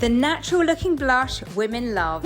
The natural looking blush women love.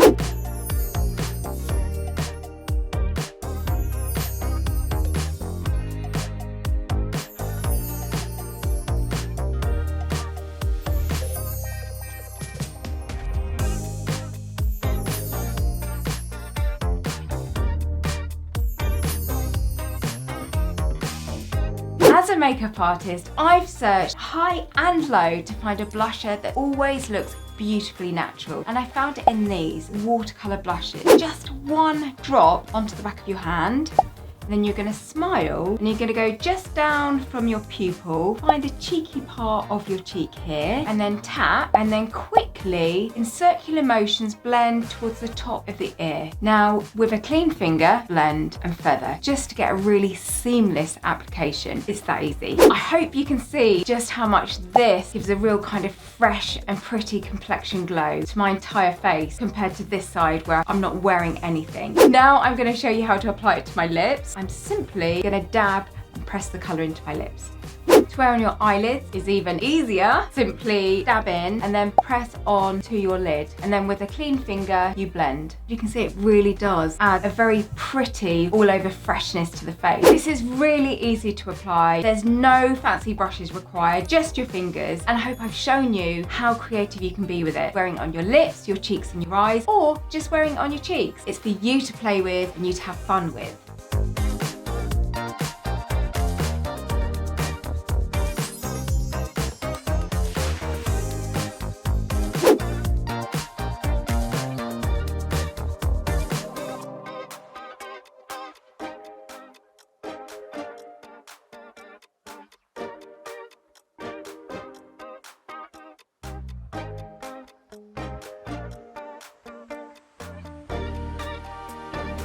As a makeup artist, I've searched high and low to find a blusher that always looks beautifully natural, and I found it in these watercolour blushes. Just one drop onto the back of your hand, and then you're going to smile and you're going to go just down from your pupil, find the cheeky part of your cheek here, and then tap, and then quickly in circular motions blend towards the top of the ear. Now with a clean finger, blend and feather, just to get a really seamless application. It's that easy. I hope you can see just how much this gives a real kind of fresh and pretty complexion glow to my entire face compared to this side where I'm not wearing anything. Now I'm going to show you how to apply it to my lips. I'm simply going to dab and press the colour into my lips. To wear on your eyelids is even easier. Simply dab in and then press on to your lid, and then with a clean finger you blend. You can see it really does add a very pretty all over freshness to the face. This is really easy to apply. There's no fancy brushes required, just your fingers, and I hope I've shown you how creative you can be with it. Wearing it on your lips, your cheeks and your eyes, or just wearing it on your cheeks. It's for you to play with and you to have fun with.